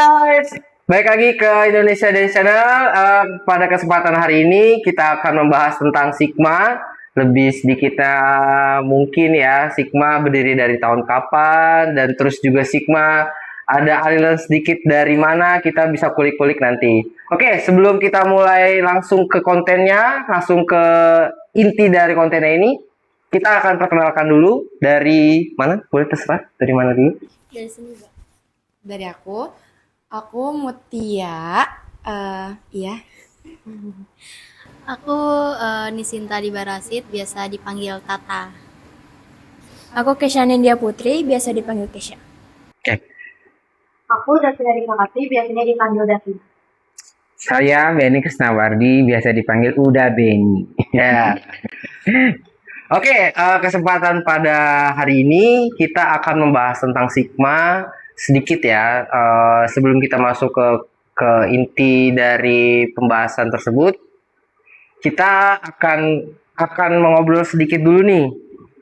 guys, baik lagi ke Indonesia Dance Channel. Pada kesempatan hari ini kita akan membahas tentang Sigma. Lebih sedikitnya mungkin ya, Sigma berdiri dari tahun kapan, dan terus juga Sigma ada aliran sedikit dari mana, kita bisa kulik-kulik nanti. Oke, sebelum kita mulai langsung ke kontennya, langsung ke inti dari kontennya ini, kita akan perkenalkan dulu dari mana? Boleh terserah dari mana dulu? Dari sini, Mbak. Dari aku Mutia, iya. Aku Nisinta Dibarasit, biasa dipanggil Tata. Aku Kesha Nindya Putri, biasa dipanggil Kesha. Oke. Aku Davina Dikakati, biasanya dipanggil Davina. Saya Benny Krisnawardi, biasa dipanggil Uda Benny. Ya. Oke, kesempatan pada hari ini kita akan membahas tentang Sigma sedikit ya. Sebelum kita masuk ke inti dari pembahasan tersebut, kita akan mengobrol sedikit dulu nih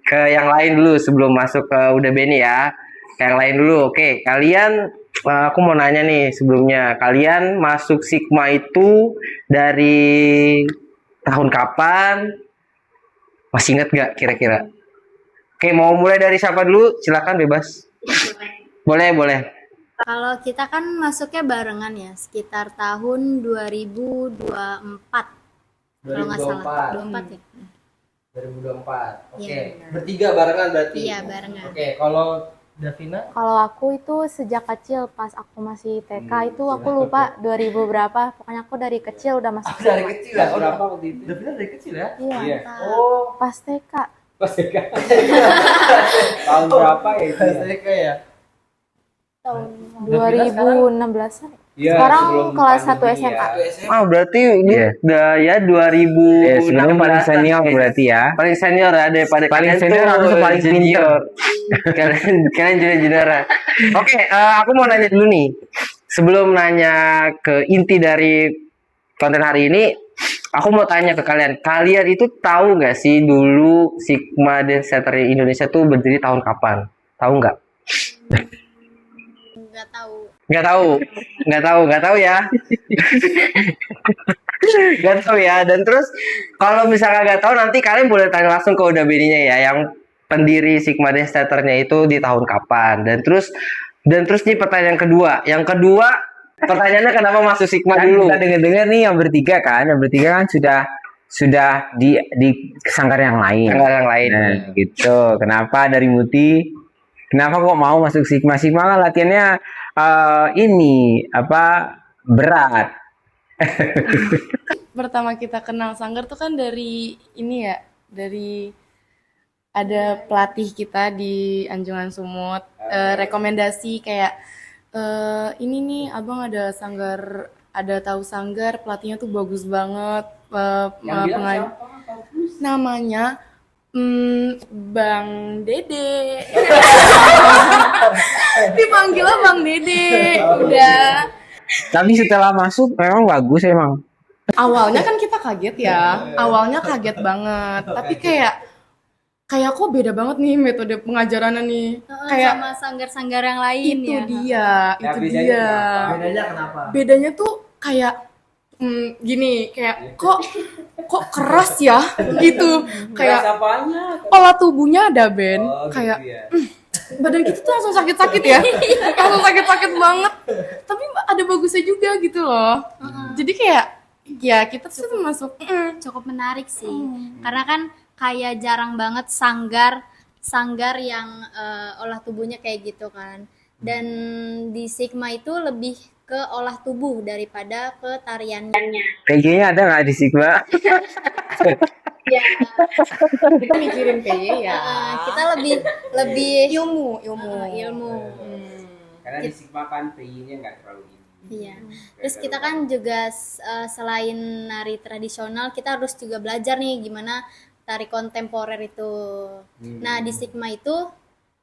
ke yang lain dulu sebelum masuk ke Uda Benny ya. Yang lain dulu. Oke, kalian aku mau nanya nih sebelumnya, kalian masuk Sigma itu dari tahun kapan? Masih ingat gak kira-kira? Oke, mau mulai dari siapa dulu? Silakan bebas. Boleh. Kalau kita kan masuknya barengan ya, sekitar tahun 2024. Kalau nggak salah, 24 ya. 2024. Oke. Iya. Bertiga barengan berarti. Iya, barengan. Oke, kalau Davina? Kalau aku itu sejak kecil, pas aku masih TK itu aku lupa 2000 berapa. Pokoknya aku dari kecil udah masuk Dari Sigma. kecil ya? Berapa waktu itu? Davina dari kecil ya? Iya, Oh, pas TK. pas TK. Tahun berapa ya itu? Pas TK ya? Tahun Davina 2016-an. Iya, Sekarang sebelum kelas 1 pandemi SMA. Ah, berarti ini Iya. udah ya Sebenarnya paling 2016. senior berarti ya. Paling senior ya daripada Paling kalian senior tuh harus paling junior. kalian junior. Oke, aku mau nanya dulu nih. Sebelum nanya ke inti dari konten hari ini, aku mau tanya ke kalian. Kalian itu tahu nggak sih dulu Sigma Dance Center Indonesia tuh berdiri tahun kapan? Tahu nggak? Nggak tahu. Nggak tahu ya. Nggak tahu ya. Dan terus kalau misalnya nggak tahu, nanti kalian boleh tanya langsung ke Uda Beninya ya, yang pendiri Sigma Dance Theater-nya itu di tahun kapan. Dan terus nih pertanyaan kedua. Yang kedua, pertanyaannya kenapa masuk Sigma Kan dulu? kita dengar-dengar nih yang bertiga kan sudah di sanggar yang lain. Sanggar yang lain. Nah, gitu. Kenapa dari Muti? Kenapa kok mau masuk Sigma? Sigma kan latihannya berat. Pertama kita kenal sanggar tuh kan dari ini ya, dari ada pelatih kita di Anjungan Sumut, rekomendasi kayak ini nih abang ada sanggar, ada tahu sanggar, pelatihnya tuh bagus banget, namanya Bang Dede. Dipanggilnya Bang Dede. Udah. Tapi setelah masuk memang bagus emang. Awalnya kan kita kaget ya. Awalnya kaget banget. Tapi kayak kok beda banget nih metode pengajarannya nih. Kayak Sama sanggar-sanggar yang lain itu ya. Bedanya kenapa? Bedanya tuh kayak gini, kayak kok keras ya gitu. Kayak olah tubuhnya ada Ben. Kayak badan kita tuh langsung sakit-sakit ya. Langsung sakit-sakit banget. Tapi ada bagusnya juga gitu loh. Jadi kayak ya kita tuh masuk Cukup menarik sih. Karena kan kayak jarang banget sanggar yang olah tubuhnya kayak gitu kan. Dan di Sigma itu lebih ke olah tubuh daripada ke tariannya. Kayaknya ada nggak di Sigma? Ya, kita mikirin PY ya. kita lebih ilmu. ilmu. Karena di Sigma kan PI-nya nggak terlalu ini. Iya. Terus kita kan juga selain nari tradisional, kita harus juga belajar nih gimana tari kontemporer itu. Nah, di Sigma itu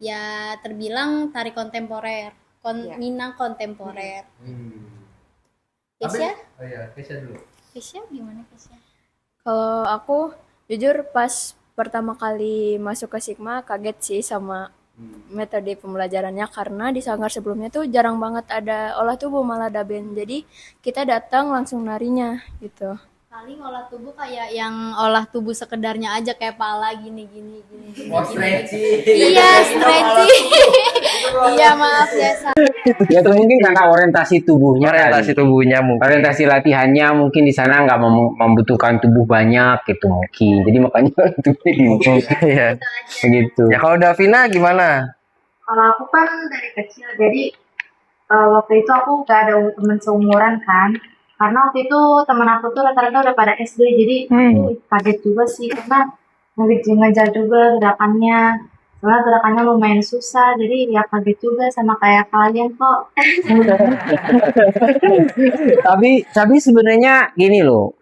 ya terbilang tari kontemporer, Minang kontemporer. Kesha? Oh iya, Kesha dulu. Kesha gimana Kesha? Kalau aku jujur pas pertama kali masuk ke Sigma kaget sih sama metode pembelajarannya, karena di sanggar sebelumnya tuh jarang banget ada olah tubuh, malah ada band. Jadi kita datang langsung narinya gitu. Paling olah tubuh kayak yang olah tubuh sekedarnya aja kayak pala gini gini gini gini. Oh, gini. stretching. Iya, stretching. Iya, maaf ya. Ya itu mungkin karena orientasi tubuhnya Orientasi kali. tubuhnya mungkin. Orientasi latihannya mungkin di sana nggak membutuhkan tubuh banyak gitu mungkin. Jadi makanya tubuhnya gitu. Iya. Begitu. Ya kalau Davina gimana? Kalau aku kan dari kecil, jadi waktu itu aku gak ada temen seumuran kan. Karena waktu itu temen aku tuh rata-rata udah pada SD, jadi aku kaget juga sih karena ngejar juga gerakannya. Soalnya gerakannya lumayan susah, jadi ya kaget juga sama kayak kalian kok. Tapi sebenarnya gini loh.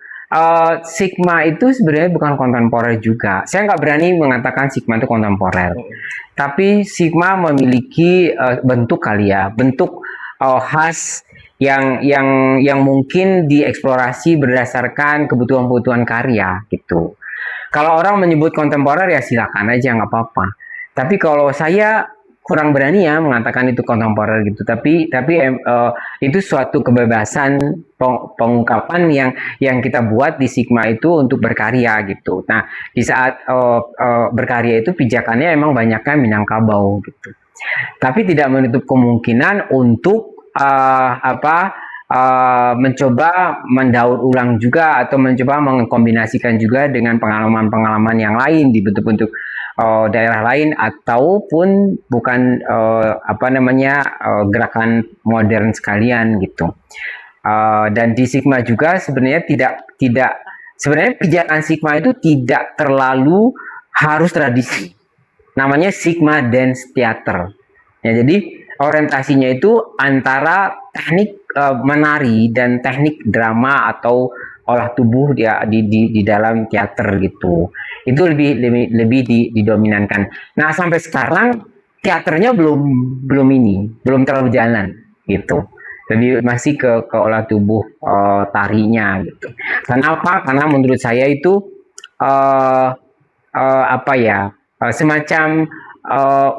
Sigma itu sebenarnya bukan kontemporer juga. Saya nggak berani mengatakan Sigma itu kontemporer. Tapi Sigma memiliki bentuk kali ya, bentuk khas yang mungkin dieksplorasi berdasarkan kebutuhan-kebutuhan karya gitu. Kalau orang menyebut kontemporer ya silakan aja, nggak apa-apa. Tapi kalau saya kurang berani ya mengatakan itu kontemporer gitu. Tapi itu suatu kebebasan pengungkapan yang kita buat di Sigma itu untuk berkarya gitu. Nah, di saat berkarya itu pijakannya emang banyaknya Minangkabau gitu. Tapi tidak menutup kemungkinan untuk mencoba mendaur ulang juga atau mencoba mengkombinasikan juga dengan pengalaman-pengalaman yang lain di bentuk-bentuk daerah lain ataupun bukan gerakan modern sekalian gitu. Dan di Sigma juga sebenarnya tidak sebenarnya pijakan Sigma itu tidak terlalu harus tradisi. Namanya Sigma Dance Theater. Ya, jadi orientasinya itu antara teknik menari dan teknik drama atau olah tubuh di dalam teater gitu. Itu lebih didominankan. Nah, sampai sekarang teaternya belum terlalu jalan gitu. Lebih masih ke olah tubuh tarinya gitu. Kenapa? Karena menurut saya itu semacam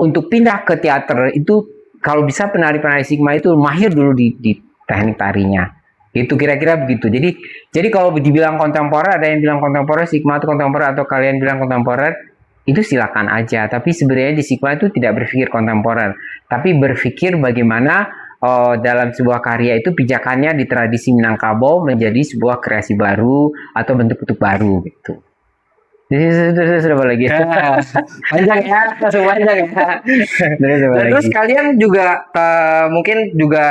untuk pindah ke teater itu kalau bisa penari-penari Sigma itu mahir dulu di teknik tarinya. Itu kira-kira begitu. Jadi kalau dibilang kontemporer, ada yang bilang kontemporer Sigma itu kontemporer atau kalian bilang kontemporer, itu silakan aja. Tapi sebenarnya di Sigma itu tidak berpikir kontemporer, tapi berpikir bagaimana dalam sebuah karya itu pijakannya di tradisi Minangkabau menjadi sebuah kreasi baru atau bentuk-bentuk baru gitu. Sudah lagi. Panjang ya, langsung panjang ya. Terus kalian juga mungkin juga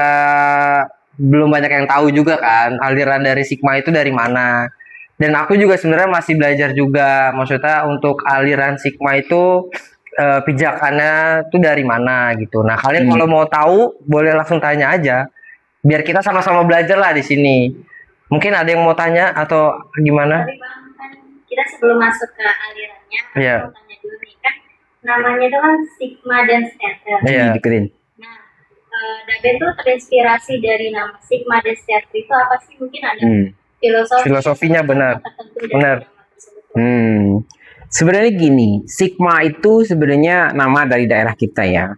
belum banyak yang tahu juga kan aliran dari Sigma itu dari mana. Dan aku juga sebenarnya masih belajar juga, maksudnya untuk aliran Sigma itu pijakannya tuh dari mana gitu. Nah, kalian kalau mau tahu boleh langsung tanya aja. Biar kita sama-sama belajar lah di sini. Mungkin ada yang mau tanya atau gimana? Tapi Bang, kan kita sebelum masuk ke alirannya, Iya. aku mau tanya dulu nih kan, namanya itu kan Sigma Dance Theater. Iya. Deketin. Nah, Daben tuh terinspirasi dari nama Sigma Dance Theater itu apa sih? Mungkin ada Filosofinya benar. tertentu dari Benar. nama tersebut. Sebenarnya gini, Sigma itu sebenarnya nama dari daerah kita ya.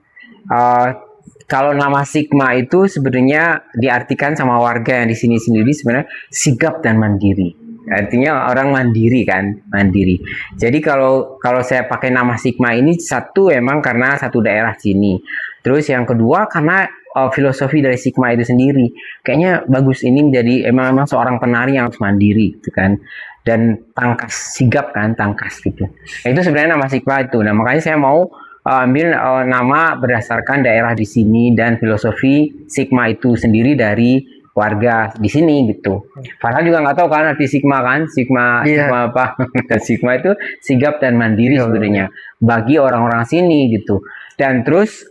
Kalau nama Sigma itu sebenarnya diartikan sama warga yang di sini sendiri sebenarnya sigap dan mandiri. Artinya orang mandiri kan, mandiri. Jadi kalau saya pakai nama Sigma ini, satu emang karena satu daerah sini. Terus yang kedua karena filosofi dari Sigma itu sendiri. Kayaknya bagus ini menjadi emang seorang penari yang harus mandiri gitu kan. Dan tangkas, sigap kan, tangkas gitu. Nah, itu sebenarnya nama Sigma itu. Nah, makanya saya mau ambil nama berdasarkan daerah di sini dan filosofi Sigma itu sendiri dari warga di sini gitu. Padahal juga nggak tahu kan arti Sigma kan, Sigma apa? Dan Sigma itu sigap dan mandiri sebenarnya bagi orang-orang sini gitu. Dan terus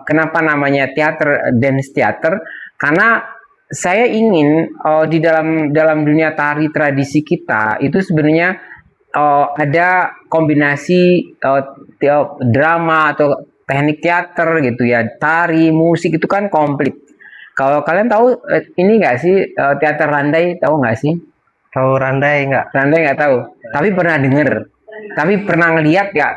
kenapa namanya teater dance theater? Karena saya ingin di dalam dunia tari tradisi kita itu sebenarnya ada kombinasi drama atau teknik teater gitu ya, tari, musik itu kan komplit. Kalau kalian tahu ini nggak sih teater Randai, tahu nggak sih? Tahu Randai nggak? Randai nggak tahu, tapi pernah dengar. Tapi pernah ngeliat ya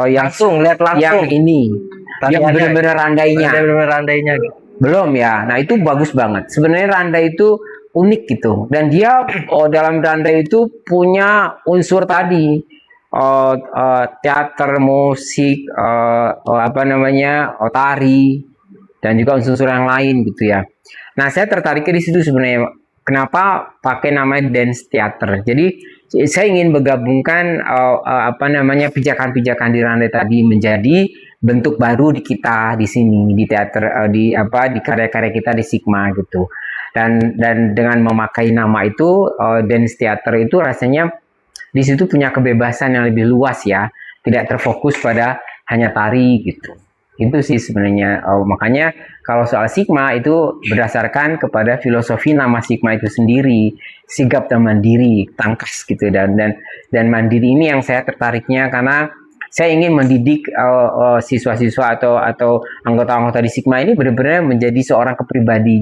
yang Langsung lihat yang langsung. ini, yang Tariannya. bener-bener randainya? Ada bener randainya gitu. Belum ya. Nah, itu bagus banget. Sebenarnya Randai itu unik gitu. Dan dia dalam Randai itu punya unsur tadi teater, musik, apa namanya, tari, dan juga unsur-unsur yang lain gitu ya. Nah, saya tertariknya di situ sebenarnya. Kenapa pakai namanya dance theater? Jadi saya ingin menggabungkan apa namanya pijakan-pijakan di Randai tadi menjadi bentuk baru di kita di sini di teater di apa di karya-karya kita di Sigma gitu. Dan dengan memakai nama itu dance theater itu rasanya di situ punya kebebasan yang lebih luas ya, tidak terfokus pada hanya tari gitu. Itu sih sebenarnya makanya kalau soal Sigma itu berdasarkan kepada filosofi nama Sigma itu sendiri, sigap dan mandiri, tangkas gitu dan mandiri ini yang saya tertariknya karena saya ingin mendidik siswa-siswa atau anggota-anggota di Sigma ini benar-benar menjadi seorang pribadi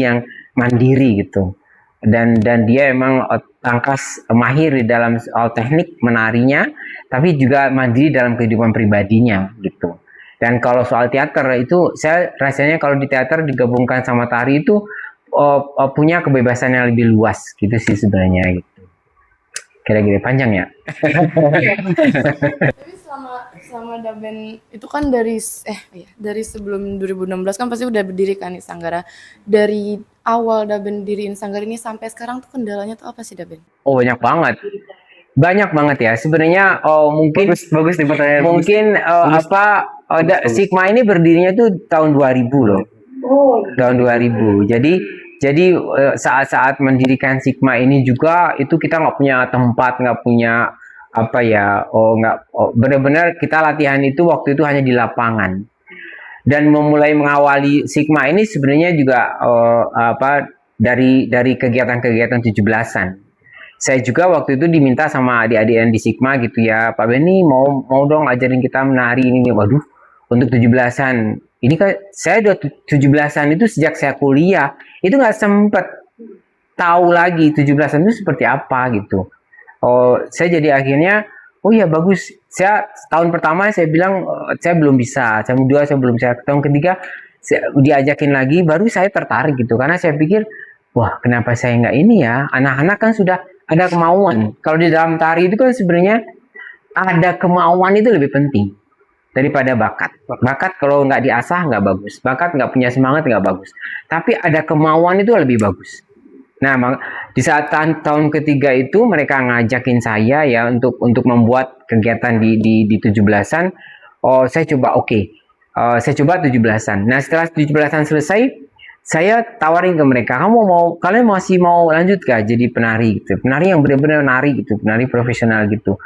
yang mandiri gitu. Dan dia emang tangkas mahir di dalam teknik menarinya, tapi juga mandiri dalam kehidupan pribadinya gitu. Dan kalau soal teater itu saya rasanya kalau di teater digabungkan sama tari itu punya kebebasan yang lebih luas gitu sih sebenarnya gitu. Kira-kira panjang ya. Tapi selama Daben itu kan dari sebelum 2016 kan pasti udah berdiri kan Sanggara. Dari awal Daben diriin Sanggara ini sampai sekarang tuh kendalanya tuh apa sih Daben? Oh, banyak banget. Banyak banget ya. Sebenarnya mungkin Bagus nih pertanyaan. mungkin Sigma ini berdirinya tuh tahun 2000 loh. Tahun 2000. Jadi saat-saat mendirikan Sigma ini juga itu kita nggak punya tempat, nggak punya apa ya, benar-benar kita latihan itu waktu itu hanya di lapangan. Dan memulai mengawali Sigma ini sebenarnya juga dari kegiatan-kegiatan 17-an. Saya juga waktu itu diminta sama adik-adik yang di Sigma gitu ya, Pak Benny mau dong ajarin kita menari ini. Waduh, untuk 17-an. Ini kan saya udah 17-an itu sejak saya kuliah. Itu nggak sempet tahu lagi 17-an itu seperti apa gitu. Saya jadi akhirnya, oh ya bagus. Saya tahun pertama saya bilang saya belum bisa. Tahun kedua saya belum bisa. Tahun ketiga saya diajakin lagi, baru saya tertarik gitu. Karena saya pikir, wah kenapa saya nggak ini ya? Anak-anak kan sudah ada kemauan. Kalau di dalam tari itu kan sebenarnya ada kemauan itu lebih penting daripada bakat. Bakat kalau nggak diasah nggak bagus. Bakat nggak punya semangat nggak bagus. Tapi ada kemauan itu lebih bagus. Nah, di saat tahun ketiga itu mereka ngajakin saya ya untuk membuat kegiatan di 17-an. Saya coba saya coba 17-an. Nah, setelah 17-an selesai, saya tawarin ke mereka, kalian masih mau lanjut gak jadi penari gitu, penari yang benar-benar nari gitu, penari profesional gitu.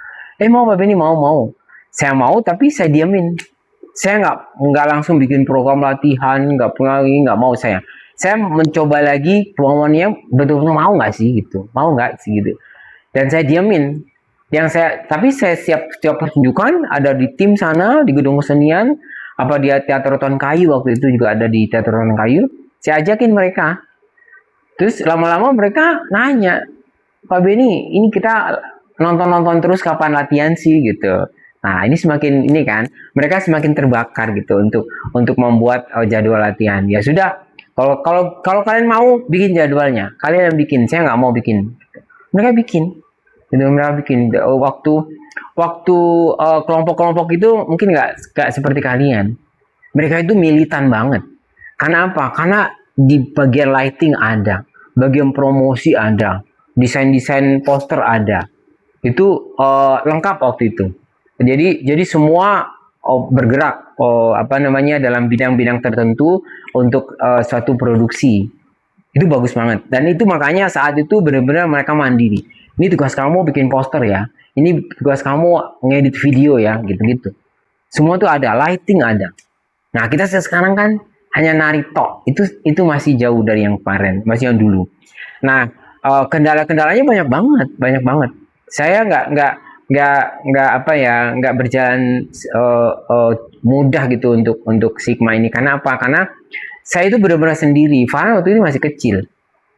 Mau Pak Benny, mau. Saya mau, tapi saya diamin. Saya nggak langsung bikin program latihan, nggak mau saya. Saya mencoba lagi kemauannya betul-betul mau nggak sih gitu, mau nggak sih gitu. Dan saya diamin. Tapi saya siap setiap pertunjukan ada di tim sana di gedung kesenian, apa di Teater Rotan Kayu waktu itu juga ada di Teater Rotan Kayu. Saya ajakin mereka. Terus lama-lama mereka nanya, Pak Benny, ini kita nonton terus kapan latihan sih gitu. Nah, ini semakin ini kan, mereka semakin terbakar gitu untuk membuat jadwal latihan. Ya sudah, kalau kalian mau bikin jadwalnya, kalian yang bikin, saya nggak mau bikin. Mereka bikin. Gitu, mereka bikin waktu kelompok-kelompok itu mungkin nggak seperti kalian. Mereka itu militan banget. Karena apa? Karena di bagian lighting ada, bagian promosi ada, desain-desain poster ada. Itu lengkap waktu itu. Jadi semua bergerak dalam bidang-bidang tertentu untuk suatu produksi. Itu bagus banget. Dan itu makanya saat itu benar-benar mereka mandiri. Ini tugas kamu bikin poster ya. Ini tugas kamu ngedit video ya, gitu-gitu. Semua tuh ada, lighting ada. Nah, kita sekarang kan hanya nari tok. Itu masih jauh dari yang kemarin, masih yang dulu. Nah, kendala-kendalanya banyak banget. Saya nggak berjalan mudah gitu untuk Sigma ini. Karena apa? Karena saya itu benar-benar sendiri. Farhan waktu itu masih kecil,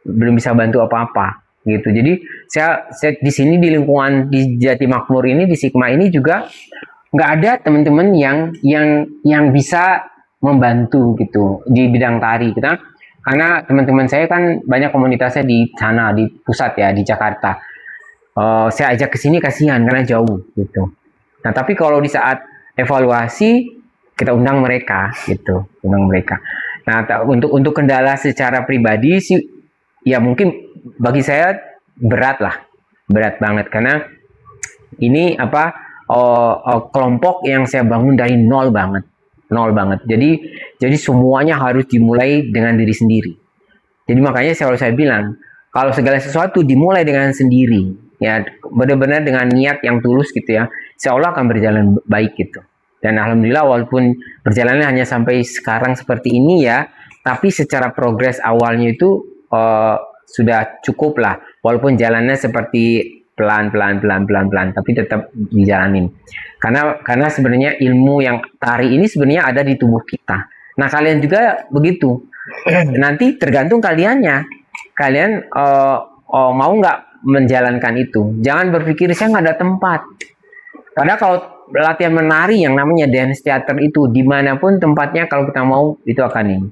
belum bisa bantu apa-apa. gitu. Jadi saya di sini di lingkungan di Jati Makmur ini di Sigma ini juga nggak ada teman-teman yang bisa membantu gitu di bidang tari karena teman-teman saya kan banyak komunitasnya di sana di pusat ya di Jakarta. Saya ajak ke sini kasihan karena jauh gitu. Nah tapi kalau di saat evaluasi kita undang mereka gitu, undang mereka. Nah untuk kendala secara pribadi sih ya mungkin bagi saya berat banget karena ini kelompok yang saya bangun dari nol banget. Jadi semuanya harus dimulai dengan diri sendiri. Jadi makanya saya bilang kalau segala sesuatu dimulai dengan sendiri, ya benar-benar dengan niat yang tulus gitu ya, insya Allah akan berjalan baik gitu. Dan alhamdulillah walaupun perjalanannya hanya sampai sekarang seperti ini ya, tapi secara progres awalnya itu sudah cukup lah. Walaupun jalannya seperti pelan, tapi tetap dijalanin. Karena sebenarnya ilmu yang tari ini sebenarnya ada di tubuh kita. Nah kalian juga begitu. Nanti tergantung kaliannya. Kalian mau nggak menjalankan itu? Jangan berpikir saya nggak ada tempat. Karena kalau latihan menari yang namanya dance theater itu dimanapun tempatnya kalau kita mau itu akan ini.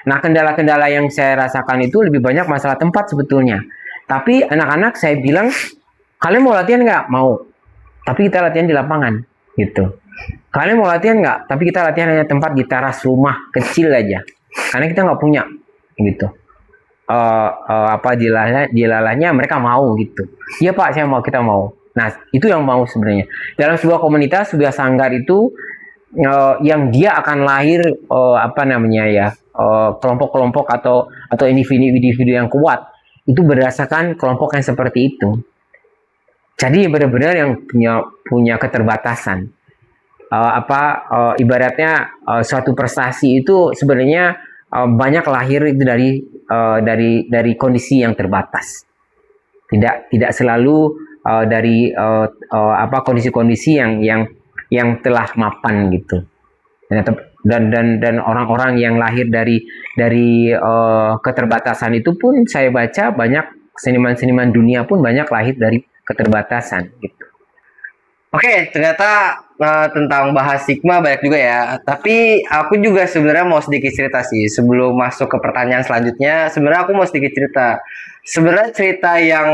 Nah kendala-kendala yang saya rasakan itu lebih banyak masalah tempat sebetulnya. Tapi anak-anak saya bilang kalian mau latihan nggak? Mau. Tapi kita latihan di lapangan, gitu. Kalian mau latihan nggak? Tapi kita latihan hanya tempat di teras rumah kecil aja, karena kita nggak punya, gitu. Dilalahnya mereka mau, gitu. Iya Pak, saya mau, kita mau. Nah, itu yang mau sebenarnya. Dalam sebuah komunitas, sebuah sanggar itu yang dia akan lahir kelompok-kelompok atau individu-individu yang kuat itu berdasarkan kelompok yang seperti itu. Jadi benar-benar yang punya keterbatasan. Ibaratnya suatu prestasi itu sebenarnya banyak lahir itu dari kondisi yang terbatas. Tidak selalu dari kondisi-kondisi yang telah mapan gitu. Dan orang-orang yang lahir dari keterbatasan itu pun saya baca banyak seniman-seniman dunia pun banyak lahir dari keterbatasan gitu. Oke, ternyata tentang bahas Sigma banyak juga ya. Tapi aku juga sebenarnya mau sedikit cerita sih sebelum masuk ke pertanyaan selanjutnya. Sebenarnya aku mau sedikit cerita. Sebenarnya cerita yang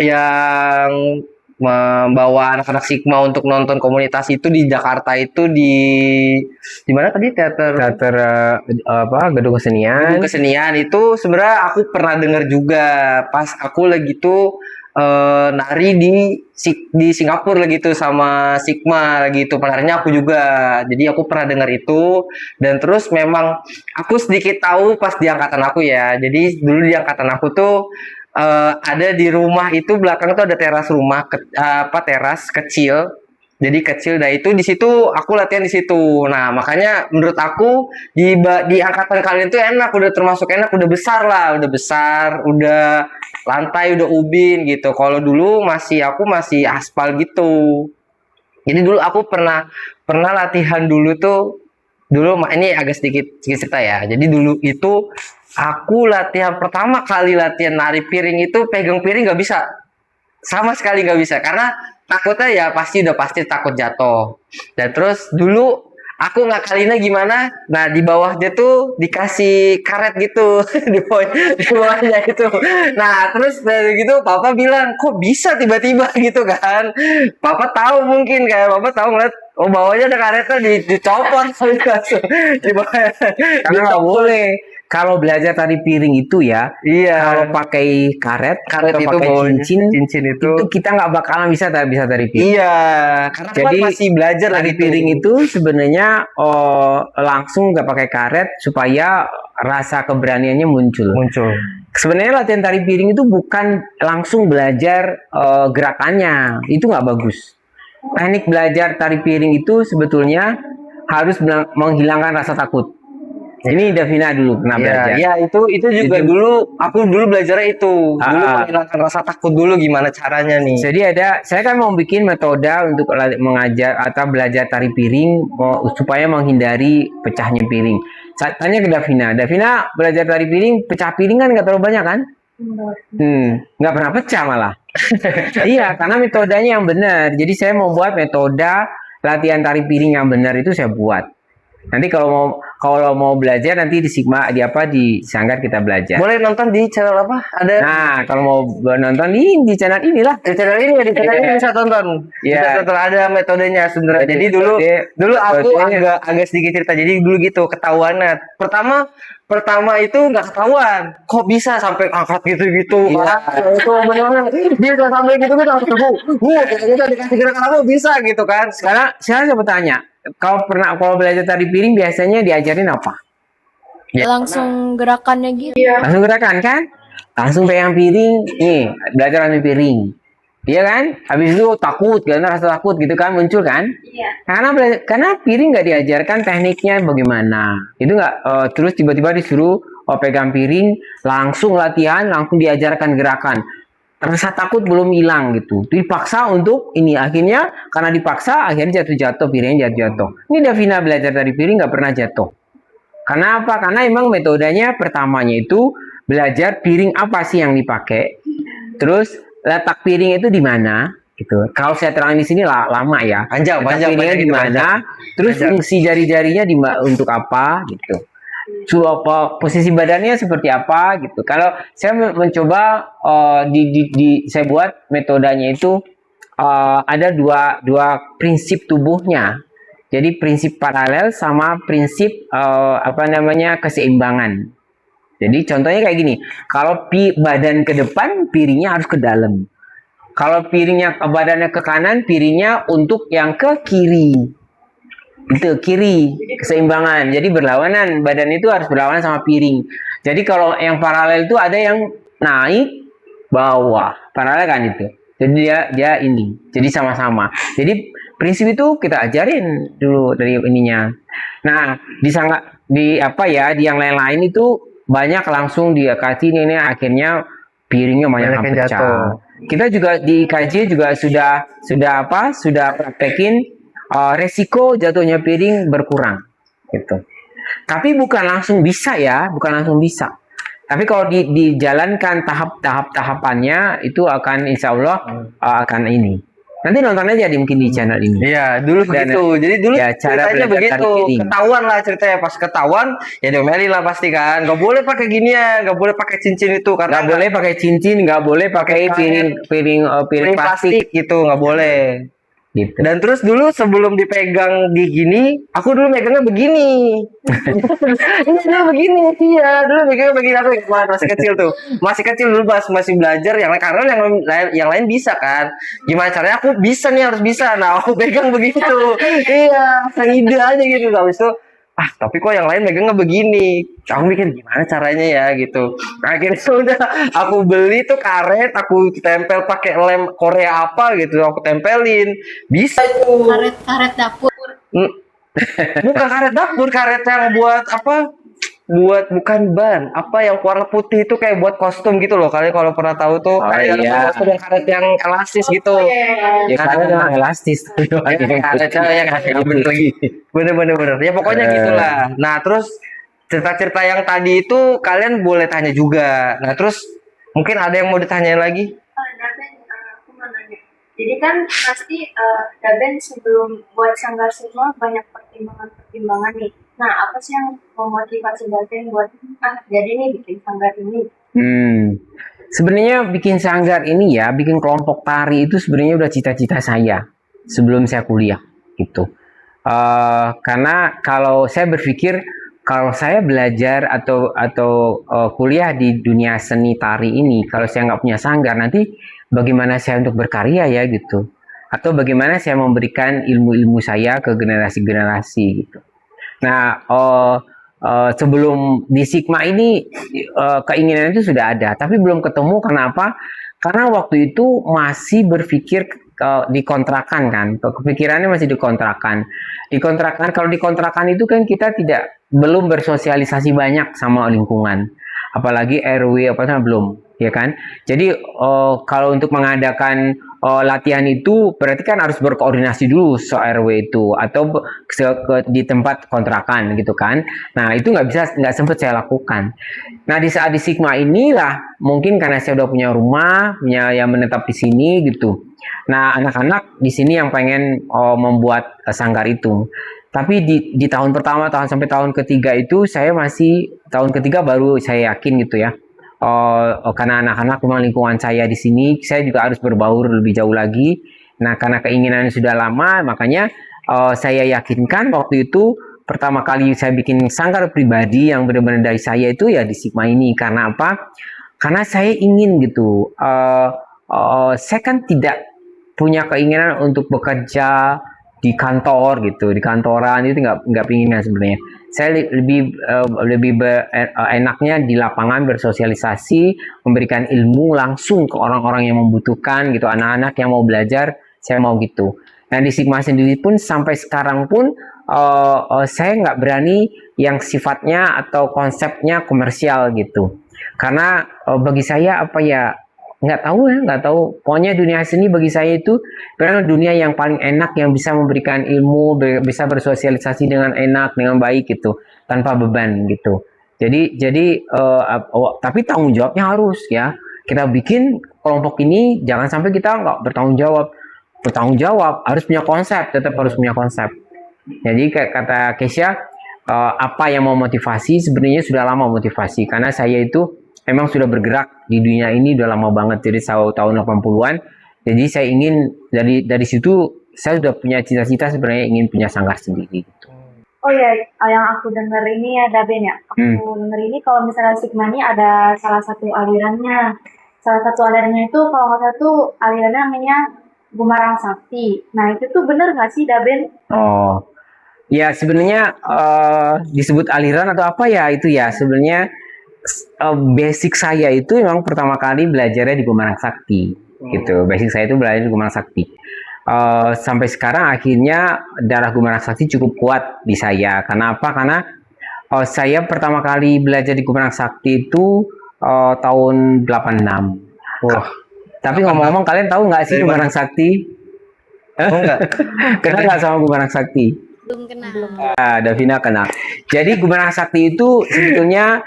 yang membawa anak-anak Sigma untuk nonton komunitas itu di Jakarta itu di mana tadi teater Gedung Kesenian itu sebenarnya aku pernah dengar juga pas aku lagi tuh nari di Singapura lagi tuh sama Sigma lagi itu penarinya aku juga. Jadi aku pernah dengar itu dan terus memang aku sedikit tahu pas di angkatan aku ya. Jadi dulu di angkatan aku tuh ada di rumah itu belakang tuh ada teras rumah teras kecil. Jadi kecil dah itu di situ aku latihan di situ. Nah, makanya menurut aku di angkatan kalian tuh enak, udah termasuk enak, udah besar, udah lantai udah ubin gitu. Kalau dulu aku masih aspal gitu. Jadi dulu aku pernah latihan dulu ini agak sedikit cerita ya. Jadi dulu itu aku pertama kali latihan nari piring itu pegang piring nggak bisa. Sama sekali nggak bisa karena takutnya ya pasti takut jatuh. Dan terus dulu aku ngakalinnya gimana? Nah di bawahnya tuh dikasih karet gitu di bawahnya itu. Nah terus dari gitu Papa bilang kok bisa tiba-tiba gitu kan? Papa tahu mungkin kayak Papa tahu ngeliat bawahnya ada karetnya dicopot di bawahnya. Karena nggak boleh. Kalau belajar tari piring itu ya, iya. Kalau pakai karet atau itu pakai cincin itu kita nggak bakalan bisa tari piring. Iya, karena jadi masih belajar tari piring itu sebenarnya langsung nggak pakai karet supaya rasa keberaniannya muncul. Sebenarnya latihan tari piring itu bukan langsung belajar gerakannya, itu nggak bagus. Teknik belajar tari piring itu sebetulnya harus menghilangkan rasa takut. Ini Davina dulu pernah belajar. Iya, itu juga dulu aku belajarnya itu. Dulu menghilangkan rasa takut dulu gimana caranya nih. Jadi saya kan mau bikin metode untuk mengajar atau belajar tari piring supaya menghindari pecahnya piring. Saya tanya ke Davina belajar tari piring, pecah piring kan nggak terlalu banyak kan? Nggak pernah pecah malah. Iya, karena metodenya yang benar. Jadi saya mau buat metode latihan tari piring yang benar itu saya buat. Nanti kalau mau belajar nanti di Sigma di Sanggar kita belajar. Boleh nonton di channel apa? Ada Nah, kalau mau nonton di channel inilah. di channel ini ya, di channel ini bisa tonton. Iya. Bisa tonton, ada metodenya sebenarnya. Jadi dulu aku agak sedikit cerita. Jadi dulu gitu ketahuan. Pertama itu nggak ketahuan. Kok bisa sampai angkat gitu-gitu? Iya. Itu benar-benar dia udah sampai gitu gitu langsung kita dikasih gerakan apa bisa gitu kan. Sekarang saya bertanya, kalau belajar tari piring biasanya diajarin apa? Langsung gerakannya gitu. Langsung gerakan kan? Langsung pegang piring, nih belajar ambil piring. Iya kan? Habis itu takut, karena rasa takut gitu kan muncul kan? Iya. Karena piring nggak diajarkan tekniknya bagaimana. Itu nggak terus tiba-tiba disuruh pegang piring, langsung latihan, langsung diajarkan gerakan. Rasa takut belum hilang gitu. Dipaksa untuk ini, akhirnya karena dipaksa akhirnya jatuh-jatuh, piringnya jatuh-jatuh. Ini Davina belajar dari piring nggak pernah jatuh. Karena apa? Karena emang metodenya pertamanya itu belajar piring apa sih yang dipakai. Terus letak piring itu di mana gitu. Kalau saya terang di sini lama ya. Panjang Piringnya di mana? Terus fungsi jari-jarinya untuk apa gitu. Posisi badannya seperti apa gitu. Kalau saya mencoba saya buat metodenya itu ada dua prinsip tubuhnya. Jadi prinsip paralel sama prinsip keseimbangan. Jadi contohnya kayak gini, kalau badan ke depan, piringnya harus ke dalam. Kalau badannya ke kanan, piringnya untuk yang ke kiri. Itu kiri, keseimbangan. Jadi berlawanan, badan itu harus berlawanan sama piring. Jadi kalau yang paralel itu ada yang naik, bawah. Paralel kan itu. Jadi dia ini. Jadi sama-sama. Jadi prinsip itu kita ajarin dulu dari ininya. Nah, di yang lain-lain itu banyak langsung dikasih ini akhirnya piringnya banyak yang pecah. Kita juga di KJ juga sudah praktekin resiko jatuhnya piring berkurang gitu. Tapi bukan langsung bisa ya, bukan langsung bisa. Tapi kalau dijalankan tahapannya itu akan insya Allah akan ini. Nanti nonton aja mungkin di channel ini. Iya, dulu begitu. Jadi dulu ya, ceritanya begitu. Ketahuan lah ceritanya. Pas ketahuan, ya diomelin lah pasti kan. Gak boleh pakai ginian, gak boleh pakai cincin itu. Karena gak boleh pakai cincin, gak boleh pakai piring plastik gitu, gak boleh. Gitu. Dan terus dulu sebelum dipegang di gini, aku dulu megangnya begini. Ini dulu begini, iya. Dulu megangnya begini, aku masih kecil tuh. Masih kecil dulu masih belajar karena yang lain bisa kan. Gimana caranya aku bisa nih, harus bisa. Nah, aku pegang begitu. Iya, ide aja gitu. Habis itu tapi kok yang lain megangnya begini. Aku mikir gimana caranya ya gitu. Akhirnya udah aku beli tuh karet, aku tempel pakai lem Korea apa gitu, aku tempelin. Bisa itu. Karet dapur. Bukan karet dapur, karet yang buat bukan ban, yang warna putih itu kayak buat kostum gitu loh. Kalian kalau pernah tahu tuh kostum yang karet yang elastis gitu. Ya karet yang elastis. Bener. Ya pokoknya gitulah. Nah terus cerita-cerita yang tadi itu kalian boleh tanya juga. Nah terus mungkin ada yang mau ditanyain lagi? Daben, aku mau nanya. Jadi kan pasti Daben sebelum buat Sanggar Sigma banyak pertimbangan nih. Nah, apa sih yang memotivasi Daben buat jadi nih bikin sanggar ini? Sebenarnya bikin sanggar ini ya, bikin kelompok tari itu sebenarnya udah cita-cita saya sebelum saya kuliah gitu. Karena kalau saya berpikir kalau saya belajar atau kuliah di dunia seni tari ini, kalau saya nggak punya sanggar, nanti bagaimana saya untuk berkarya ya gitu. Atau bagaimana saya memberikan ilmu-ilmu saya ke generasi-generasi gitu. Nah, sebelum di Sigma ini keinginan itu sudah ada, tapi belum ketemu. Kenapa? Karena waktu itu masih berpikir dikontrakan kan, kepikirannya masih dikontrakan. Kalau dikontrakan itu kan kita belum bersosialisasi banyak sama lingkungan, apalagi RW belum, ya kan? Jadi kalau untuk mengadakan latihan itu berarti kan harus berkoordinasi dulu RW itu atau di tempat kontrakan gitu kan. Nah itu nggak sempat saya lakukan. Nah, di saat di Sigma inilah mungkin karena saya udah punya rumah, punya yang menetap di sini gitu. Nah, anak-anak di sini yang pengen membuat sanggar itu. Tapi di tahun pertama, sampai tahun ketiga itu saya masih tahun ketiga baru saya yakin gitu ya. Karena anak-anak memang lingkungan saya di sini, saya juga harus berbaur lebih jauh lagi. Nah, karena keinginannya sudah lama, makanya saya yakinkan waktu itu pertama kali saya bikin sanggar pribadi yang benar-benar dari saya itu ya di Sigma ini. Karena apa? Karena saya ingin gitu. Saya kan tidak punya keinginan untuk bekerja di kantor gitu, di kantoran itu nggak pinginnya sebenarnya. Saya lebih enaknya di lapangan bersosialisasi, memberikan ilmu langsung ke orang-orang yang membutuhkan gitu, anak-anak yang mau belajar, saya mau gitu. Nah di Sigma sendiri pun sampai sekarang pun saya nggak berani yang sifatnya atau konsepnya komersial gitu, karena bagi saya apa ya, nggak tahu pokoknya dunia seni bagi saya itu karena dunia yang paling enak, yang bisa memberikan ilmu, bisa bersosialisasi dengan enak, dengan baik gitu, tanpa beban gitu. Jadi tapi tanggung jawabnya harus ya, kita bikin kelompok ini jangan sampai kita nggak bertanggung jawab, harus punya konsep, tetap harus punya konsep. Jadi kayak kata Kesha, apa yang mau motivasi, sebenarnya sudah lama motivasi, karena saya itu memang sudah bergerak di dunia ini udah lama banget, jadi tahun 80-an. Jadi saya ingin dari situ saya sudah punya cita-cita sebenarnya ingin punya sanggar sendiri gitu. Oh ya, yang aku dengar ini ada Ben ya. Aku dengar ini kalau misalnya Sigma ini ada salah satu alirannya. Salah satu alirannya itu kalau nggak salah tuh alirannya namanya Gumarang Sakti. Nah itu tuh bener nggak sih Daben? Oh, ya sebenarnya disebut aliran atau apa ya itu ya sebenarnya. Basic saya itu memang pertama kali belajarnya di Gumarang Sakti gitu. Basic saya itu belajar di Gumarang Sakti. Sampai sekarang akhirnya darah Gumarang Sakti cukup kuat di saya. Karena apa? Karena saya pertama kali belajar di Gumarang Sakti itu tahun 86. Wah. Tapi ngomong-ngomong kalian tahu nggak sih Gumarang Sakti? Enggak. Kenal nggak sama Gumarang Sakti? Belum kenal. Davina kenal. Jadi Gumarang Sakti itu sebetulnya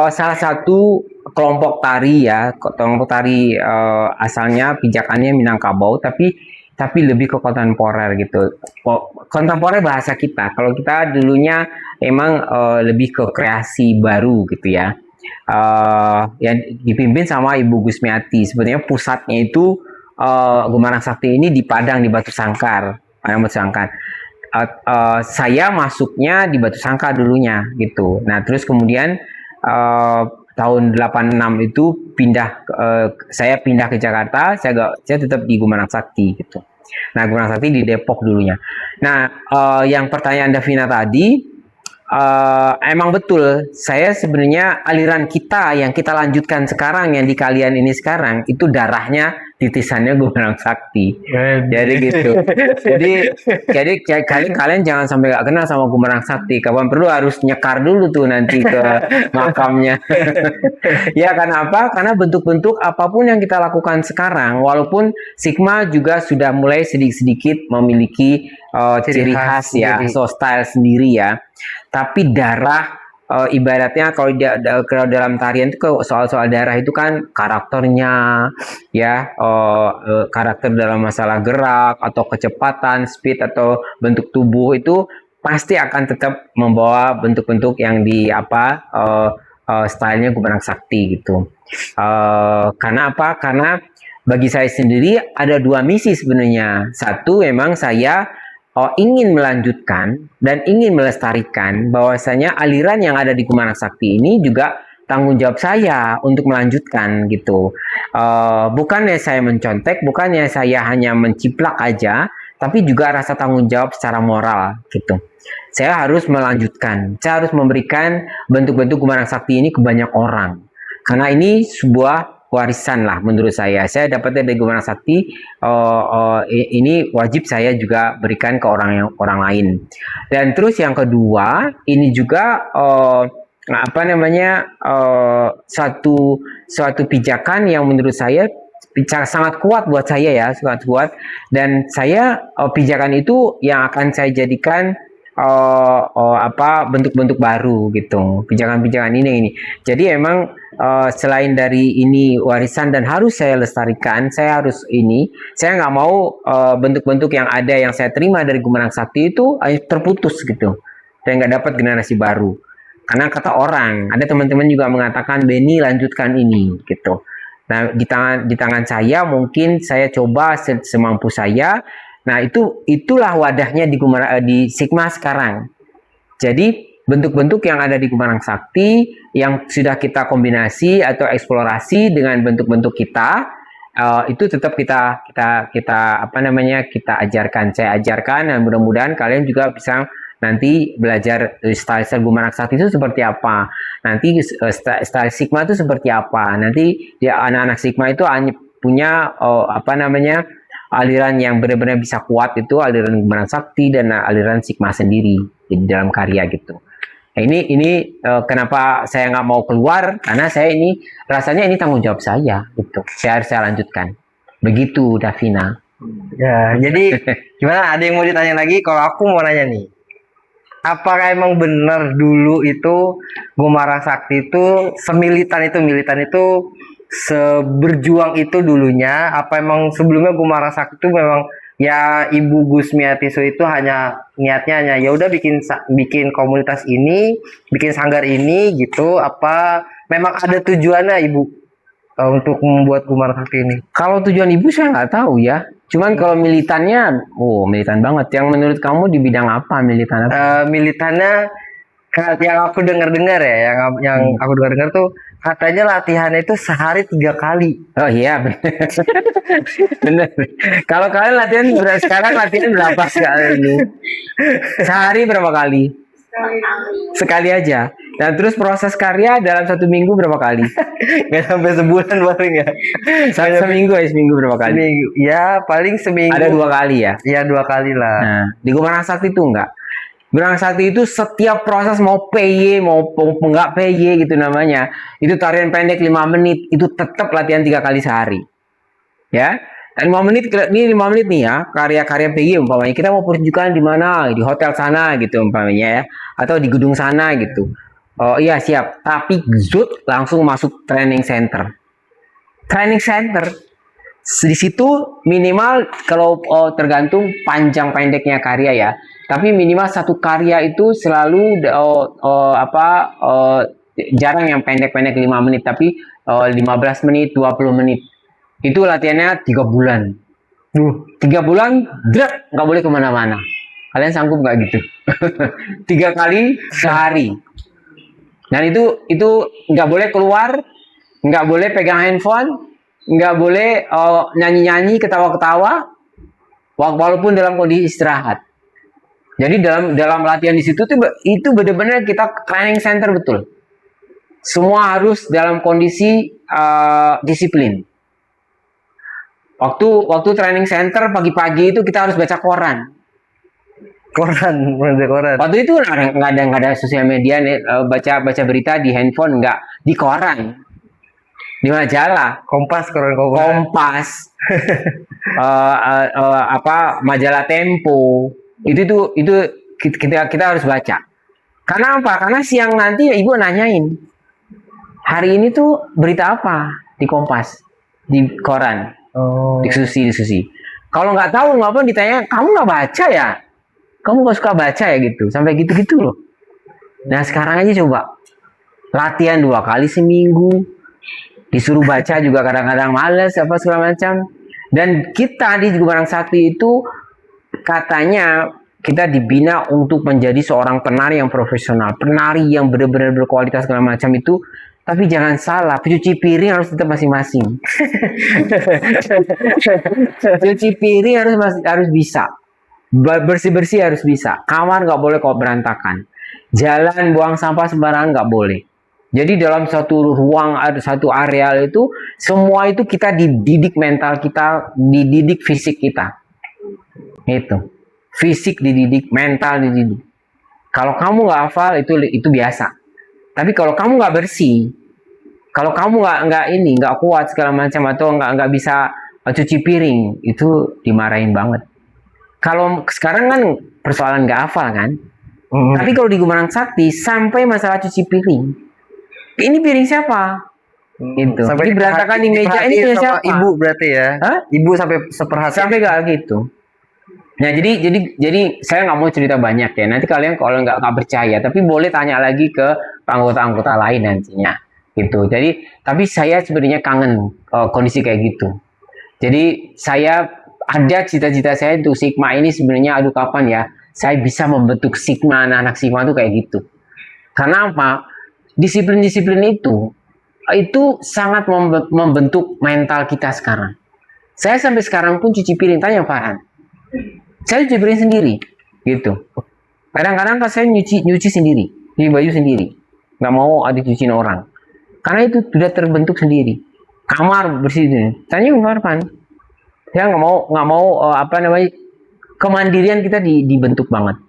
salah satu kelompok tari ya, kelompok tari asalnya pijakannya Minangkabau, tapi lebih ke kontemporer gitu. Kontemporer bahasa kita. Kalau kita dulunya emang lebih ke kreasi baru gitu ya. Yang dipimpin sama Ibu Gusmiati. Sebenarnya pusatnya itu Gumarang Sakti ini di Padang, di Batu Sangkar. Padang Batu Sangkar. Saya masuknya di Batu Sangkar dulunya gitu. Nah terus kemudian tahun 86 itu saya pindah ke Jakarta, saya tetap di Gumarang Sakti gitu. Nah Gumarang Sakti di Depok dulunya. Nah yang pertanyaan Davina tadi, emang betul, saya sebenarnya aliran kita yang kita lanjutkan sekarang, yang di kalian ini sekarang itu darahnya titisannya Gumarang Sakti. Jadi gitu. Jadi kalian jangan sampai gak kenal sama Gumarang Sakti. Kapan perlu harus nyekar dulu tuh nanti ke makamnya. Ya karena apa? Karena bentuk-bentuk apapun yang kita lakukan sekarang, walaupun Sigma juga sudah mulai sedikit-sedikit memiliki ciri khas ya, so style sendiri ya. Tapi darah ibaratnya kalau dalam tarian itu soal-soal darah itu kan karakternya ya, karakter dalam masalah gerak atau kecepatan, speed atau bentuk tubuh itu pasti akan tetap membawa bentuk-bentuk yang di stylenya Gumarang Sakti gitu. Karena apa? Karena bagi saya sendiri ada dua misi sebenarnya. Satu, memang saya ingin melanjutkan dan ingin melestarikan bahwasanya aliran yang ada di Gumarang Sakti ini juga tanggung jawab saya untuk melanjutkan gitu. Bukannya saya mencontek, bukannya saya hanya menciplak aja, tapi juga rasa tanggung jawab secara moral gitu. Saya harus melanjutkan, saya harus memberikan bentuk-bentuk Gumarang Sakti ini ke banyak orang. Karena ini sebuah warisan lah menurut saya. Saya dapatnya dari Gumarang Sakti, ini wajib saya juga berikan ke orang lain. Dan terus yang kedua, ini juga suatu pijakan yang menurut saya sangat kuat buat saya ya, sangat kuat. Dan saya pijakan itu yang akan saya jadikan bentuk-bentuk baru gitu, pijakan-pijakan ini. Jadi emang selain dari ini warisan dan harus saya lestarikan, saya nggak mau bentuk-bentuk yang ada yang saya terima dari Gumarang Sakti itu terputus gitu, dan nggak dapat generasi baru. Karena kata orang, ada teman-teman juga mengatakan, Beni lanjutkan ini gitu. Nah, di tangan saya mungkin saya coba semampu saya. Nah, itulah wadahnya di Sigma sekarang. Jadi bentuk-bentuk yang ada di Gumarang Sakti yang sudah kita kombinasi atau eksplorasi dengan bentuk-bentuk kita, itu tetap kita ajarkan. Saya ajarkan, dan mudah-mudahan kalian juga bisa nanti belajar style Gumarang Sakti itu seperti apa. Nanti style Sigma itu seperti apa. Nanti anak-anak Sigma itu punya aliran yang benar-benar bisa kuat, itu aliran Gumarang Sakti dan aliran Sigma sendiri di dalam karya gitu. Nah, ini kenapa saya nggak mau keluar, karena saya rasanya ini tanggung jawab saya gitu. Saya harus lanjutkan. Begitu, Davina. Ya, jadi gimana? Ada yang mau ditanya lagi? Kalau aku mau nanya nih, apakah emang benar dulu itu Gumarang Sakti itu militan itu seberjuang itu dulunya? Apa emang sebelumnya Gumarang Sakti itu memang ya Ibu Gusmiatiso itu niatnya ya udah bikin komunitas ini, bikin sanggar ini gitu? Apa memang ada tujuannya Ibu untuk membuat Gumarang Sakti ini? Kalau tujuan Ibu saya nggak tahu ya. Cuman kalau militannya, militan banget. Yang menurut kamu di bidang apa militan? Militannya yang aku dengar-dengar ya, yang aku dengar-dengar tuh katanya latihannya itu sehari 3 kali. Oh iya, bener. Kalau kalian sekarang latihan berapa sekali ini? Sehari berapa kali? Sekali aja. Dan terus proses karya dalam 1 minggu berapa kali? Nggak sampai sebulan paling ya. Seminggu berapa kali? Seminggu. Ya paling seminggu. Ada 2 kali ya? Ya 2 kali lah. Nah, di Gumarang Sakti itu enggak. Gumarang Sakti itu setiap proses mau PY, mau enggak PY gitu namanya. Itu tarian pendek 5 menit, itu tetap latihan 3 kali sehari. Ya. Dan 5 menit nih ya, karya-karya PY umpamanya kita mau pertunjukan di mana, di hotel sana gitu umpamanya ya, atau di gedung sana gitu. Oh iya siap, tapi zut langsung masuk training center. Training center di situ minimal kalau tergantung panjang pendeknya karya ya, tapi minimal satu karya itu selalu jarang yang pendek-pendek 5 menit, tapi 15 menit, 20 menit. Itu latihannya 3 bulan. 3 bulan, nggak boleh kemana-mana. Kalian sanggup nggak gitu? 3 kali sehari. Dan itu nggak boleh keluar, nggak boleh pegang handphone, nggak boleh nyanyi-nyanyi, ketawa-ketawa, walaupun dalam kondisi istirahat. Jadi dalam latihan di situ tuh itu benar-benar kita training center betul. Semua harus dalam kondisi disiplin. Waktu training center pagi-pagi itu kita harus baca koran. Koran. Waktu itu nggak ada sosial media nih, baca berita di handphone, nggak, di koran, di majalah. Kompas. Majalah Tempo. Itu kita harus baca. Karena apa? Karena siang nanti ibu nanyain, hari ini tuh berita apa di Kompas, di koran, diskusi. Kalau nggak tahu ngapain ditanya, kamu nggak baca ya? Kamu gak suka baca ya gitu, sampai gitu-gitu loh. Nah sekarang aja coba latihan 2 kali seminggu, disuruh baca juga kadang-kadang males apa segala macam. Dan kita di Gumarang Sakti itu katanya kita dibina untuk menjadi seorang penari yang profesional, penari yang benar-benar berkualitas segala macam itu. Tapi jangan salah, cuci piring harus tetap masing-masing. Cuci piring harus bisa. Bersih-bersih harus bisa. Kamar nggak boleh kok berantakan. Jalan buang sampah sembarangan nggak boleh. Jadi dalam satu ruang, satu areal itu, semua itu kita dididik mental kita, dididik fisik kita. Itu. Fisik dididik, mental dididik. Kalau kamu nggak hafal itu biasa. Tapi kalau kamu nggak bersih, kalau kamu nggak kuat segala macam, atau nggak bisa cuci piring, itu dimarahin banget. Kalau sekarang kan persoalan nggak hafal kan, Tapi kalau di Gumarang Sakti sampai masalah cuci piring, ini piring siapa? Gitu. Jadi berantakan di meja ini punya siapa? Ibu berarti ya? Hah? Ibu sampai seperhatian. Sampai gak gitu. Nah jadi saya nggak mau cerita banyak ya. Nanti kalian kalau nggak percaya, tapi boleh tanya lagi ke anggota-anggota lain nantinya, gitu. Jadi tapi saya sebenarnya kangen kondisi kayak gitu. Jadi saya ada cita-cita saya untuk Sigma ini sebenarnya, aduh kapan ya saya bisa membentuk Sigma, anak-anak Sigma itu kayak gitu. Karena apa? Disiplin-disiplin itu sangat membentuk mental kita sekarang. Saya sampai sekarang pun cuci piring, tanya Farhan. Saya cuci piring sendiri, gitu. Kadang-kadang kan saya nyuci sendiri, nyuci baju sendiri, nggak mau ada cuciin orang, karena itu sudah terbentuk sendiri. Kamar bersih, tanya Farhan. Saya nggak mau kemandirian kita dibentuk banget,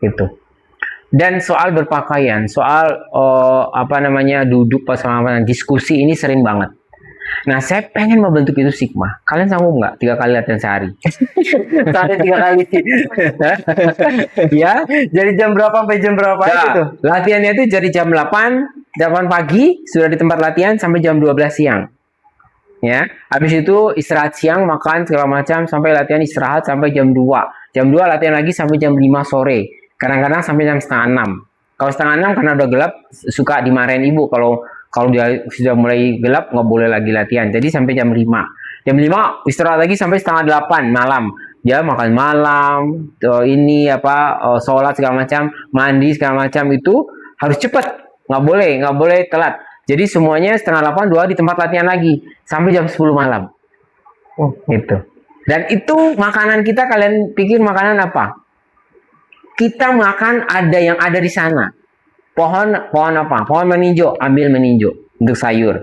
gitu. Dan soal berpakaian, soal duduk bersama diskusi ini sering banget. Nah, saya pengen membentuk itu Sigma. Kalian sanggup nggak 3 kali latihan sehari? Sehari 3 kali. Ya, Jadi jam berapa sampai jam berapa itu? latihannya itu dari jam 8 pagi sudah di tempat latihan sampai jam 12 siang. Ya, habis itu istirahat siang, makan segala macam sampai latihan istirahat sampai jam 2. Jam 2 latihan lagi sampai jam 5 sore. Kadang-kadang sampai jam setengah 6. Kalau setengah 6 karena udah gelap suka dimarahin ibu kalau dia sudah mulai gelap nggak boleh lagi latihan. Jadi sampai jam 5. Jam 5 istirahat lagi sampai setengah 8 malam. Dia makan malam, sholat segala macam, mandi segala macam itu harus cepat. Nggak boleh telat. Jadi semuanya setengah 8 2 di tempat latihan lagi sampai jam 10 malam. Gitu. Dan itu makanan kita, kalian pikir makanan apa? Kita makan yang ada di sana. Pohon apa? Pohon meninjo, ambil meninjo untuk sayur.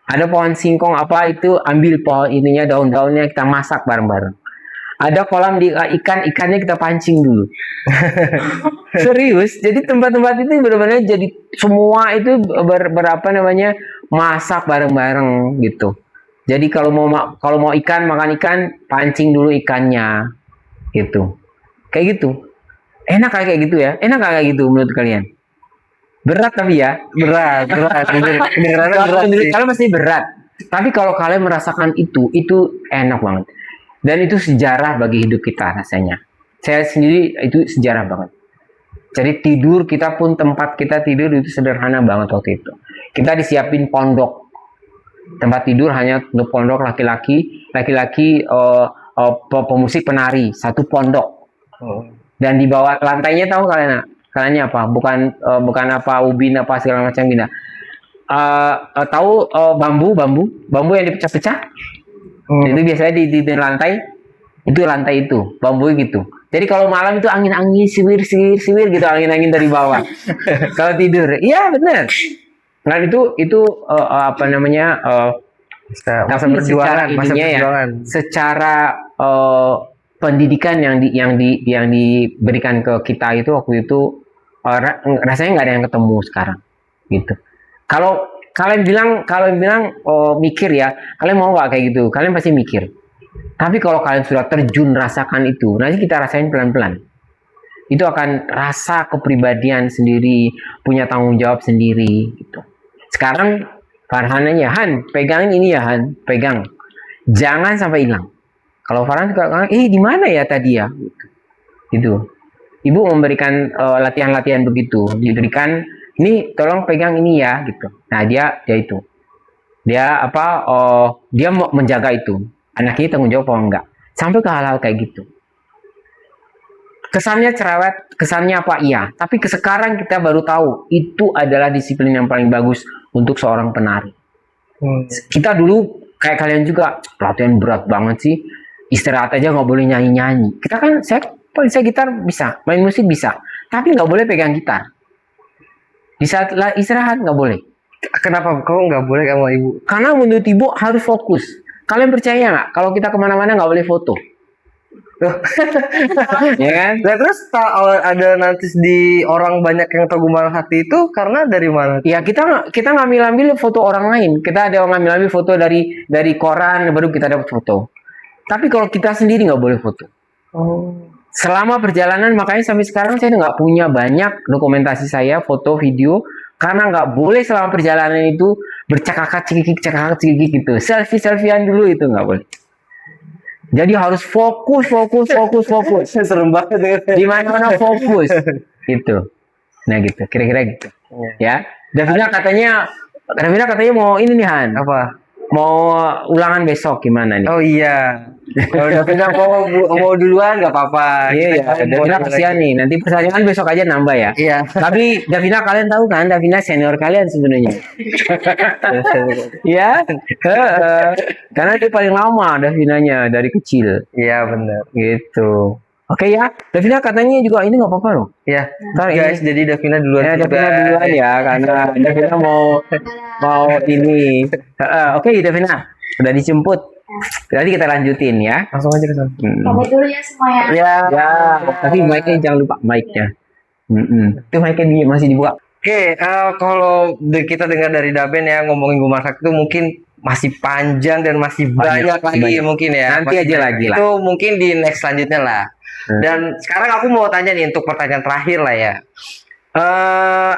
Ada pohon singkong apa itu, ambil pohon ininya, daun-daunnya kita masak bareng-bareng. Ada kolam di ikannya kita pancing dulu. Serius, jadi tempat-tempat itu benar-benar jadi semua itu masak bareng-bareng gitu. Jadi kalau mau ikan, makan ikan, pancing dulu ikannya gitu. Kayak gitu. Enak kayak gitu ya? Enak kayak gitu menurut kalian? Berat tapi ya? Berat. Kalian pasti berat. Tapi kalau kalian merasakan itu enak banget. Dan itu sejarah bagi hidup kita rasanya. Saya sendiri itu sejarah banget. Jadi tidur kita pun, tempat kita tidur itu sederhana banget waktu itu. Kita disiapin pondok. Tempat tidur hanya untuk pondok laki-laki pemusik penari, satu pondok. Dan di bawah lantainya tahu kalian apa? Bukan apa ubin apa segala macam gitu. Tahu bambu yang dipecah-pecah? Itu biasanya di lantai itu bambu gitu. Jadi kalau malam itu angin-angin siwir gitu, angin-angin dari bawah. Kalau tidur, iya benar. Nah itu Masa perjuangan. Secara pendidikan yang diberikan ke kita itu waktu itu rasanya nggak ada yang ketemu sekarang gitu. Kalau kalian bilang mikir ya, kalian mau nggak kayak gitu? Kalian pasti mikir. Tapi kalau kalian sudah terjun rasakan itu, nanti kita rasain pelan-pelan. Itu akan rasa kepribadian sendiri, punya tanggung jawab sendiri gitu. Sekarang Farhan aja, Han, pegangin ini ya Han, pegang. Jangan sampai hilang. Kalau Farhan suka, di mana ya tadi ya? Gitu. Ibu memberikan latihan-latihan begitu, diberikan, ini tolong pegang ini ya, gitu. Nah dia itu, dia mau menjaga itu, anaknya tanggung jawab apa enggak, sampai ke hal-hal kayak gitu. Kesannya cerewet, kesannya apa? Iya, tapi sekarang kita baru tahu itu adalah disiplin yang paling bagus untuk seorang penari. Kita dulu kayak kalian juga latihan berat banget sih. Istirahat aja nggak boleh nyanyi-nyanyi. Kita kan, saya gitar bisa, main musik bisa, tapi nggak boleh pegang gitar. Di saat istirahat nggak boleh. Kenapa kau nggak boleh sama ibu? Karena menurut ibu harus fokus. Kalian percaya nggak? Kalau kita kemana-mana nggak boleh foto. Ya kan? Nah, terus ada nanti di orang banyak yang tahu Gumarang Sakti itu karena dari mana? Ya kita ngambil foto orang lain. Kita ada ngambil foto dari koran, baru kita dapat foto. Tapi kalau kita sendiri nggak boleh foto. selama perjalanan makanya sampai sekarang saya nggak punya banyak dokumentasi saya, foto, video, karena nggak boleh selama perjalanan itu bercakap cekikik gitu. Selfie-selfiean dulu itu nggak boleh. Jadi harus fokus. Serem banget. Di mana-mana fokus. Gitu. Nah gitu, kira-kira gitu. Ya. Davina katanya mau ini nih Han. Apa? Mau ulangan besok gimana nih? Oh iya. Kalau Davina mau duluan nggak apa-apa. Iya, Kita Davina boleh kasihan lagi. nih. Nanti pertandingan besok aja nambah ya. Iya. Tapi Davina kalian tahu kan, Davina senior kalian sebenarnya. Ya, karena dia paling lama Davinanya dari kecil. Iya benar. Gitu. Oke ya, Davina katanya juga ini nggak apa-apa loh. Iya. Ntar Guys, jadi Davina duluan Ya, juga. Davina duluan ya, karena Davina mau ini. Oke, Davina, udah dijemput. Nanti kita lanjutin ya. Langsung aja ke sana. Pamit dulu ya semuanya. Ya. Ya, tapi mic-nya jangan lupa mic-nya. Itu mic-nya masih dibuka. Oke, kalau kita dengar dari Daben ya ngomongin Gue Masak itu mungkin masih panjang dan masih banyak lagi banyak. mungkin ya. Nanti Masih aja banyak. lagi lah. Itu mungkin di next selanjutnya lah. Dan sekarang aku mau tanya nih untuk pertanyaan terakhir lah ya.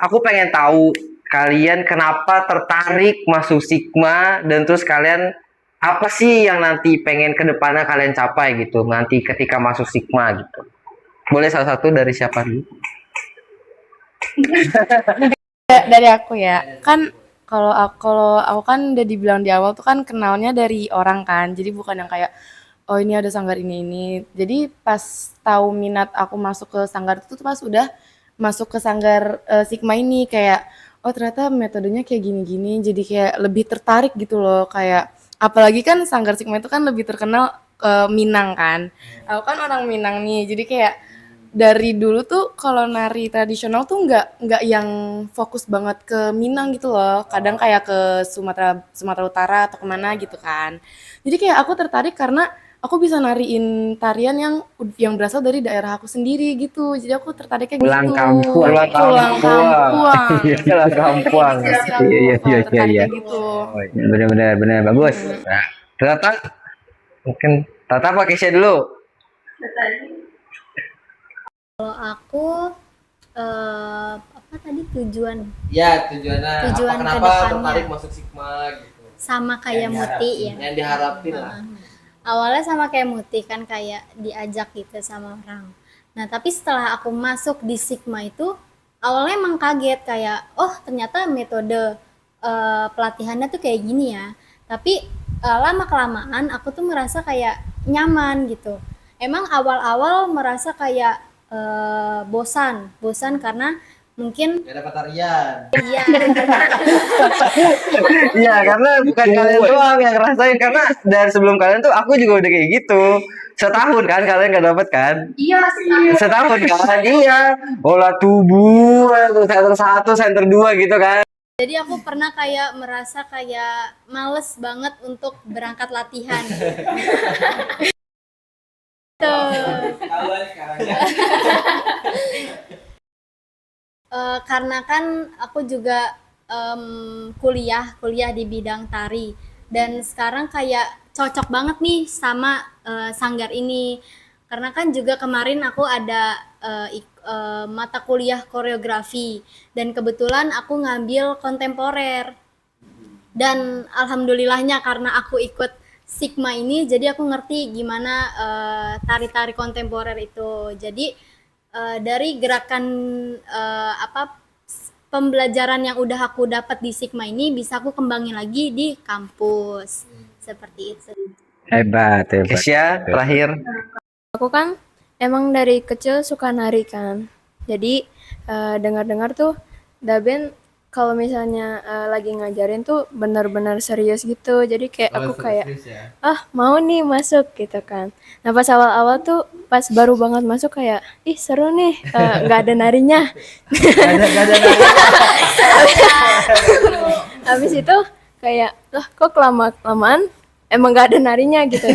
Aku pengen tahu kalian kenapa tertarik masuk Sigma dan terus kalian apa sih yang nanti pengen ke depannya kalian capai gitu nanti ketika masuk Sigma gitu. Boleh salah satu dari siapa dulu? Dari aku ya, kan kalau aku kan udah dibilang di awal tuh kan kenalnya dari orang kan, jadi bukan yang kayak oh ini ada sanggar ini. Jadi pas tahu minat aku masuk ke sanggar itu tuh pas udah masuk ke sanggar Sigma ini kayak oh ternyata metodenya kayak gini-gini, jadi kayak lebih tertarik gitu loh kayak apalagi kan sanggar Sigma itu kan lebih terkenal Minang kan. Aku kan orang Minang nih, jadi kayak dari dulu tuh kalau nari tradisional tuh nggak yang fokus banget ke Minang gitu loh. Kadang kayak ke Sumatera Utara atau kemana gitu kan. Jadi kayak aku tertarik karena aku bisa nariin tarian yang berasal dari daerah aku sendiri gitu. Jadi aku tertariknya Pulang gitu. kampung. Pulang kampung. Pulang kampung. Gitu sih aku Iya. tertariknya gitu. Benar bagus. Nah, Tata mungkin Tata pakai saya dulu. Kalau aku apa tadi tujuan Ya, tujuannya Tujuan apa, kenapa kedepannya. tertarik masuk Sigma gitu. sama kayak Muti ya. Yang diharapin lah. Awalnya sama kayak Muti kan kayak diajak gitu sama orang. Nah, tapi setelah aku masuk di Sigma itu awalnya emang kaget kayak oh ternyata metode pelatihannya tuh kayak gini ya. Tapi lama kelamaan aku tuh merasa kayak nyaman gitu. Emang awal-awal merasa kayak bosan karena mungkin Gak dapat tarian. iya Iya, karena bukan kalian doang yang ngerasain karena dari sebelum kalian tuh aku juga udah kayak gitu. Setahun kan kalian gak dapet kan? Iya, Setahun kan? Iya. Olah tubuh, center 1, center 2 gitu kan. jadi aku pernah kayak merasa kayak males banget untuk berangkat latihan. Ketahuan sekarang ya. Karena kan aku juga kuliah di bidang tari dan sekarang kayak cocok banget nih sama sanggar ini karena kan juga kemarin aku ada mata kuliah koreografi dan kebetulan aku ngambil kontemporer dan alhamdulillahnya karena aku ikut Sigma ini jadi aku ngerti gimana tari-tari kontemporer itu jadi dari gerakan pembelajaran yang udah aku dapat di Sigma ini bisa aku kembangin lagi di kampus seperti itu. Hebat. Kesia, terakhir. Aku kan emang dari kecil suka nari kan. Jadi dengar-dengar tuh Daben kalau misalnya lagi ngajarin tuh benar-benar serius gitu. Jadi kayak aku kayak mau nih masuk gitu kan. Nah pas awal-awal tuh pas baru banget masuk kayak ih seru nih nggak ada narinya. Habis itu kayak lah kok kelamaan emang nggak ada narinya gitu.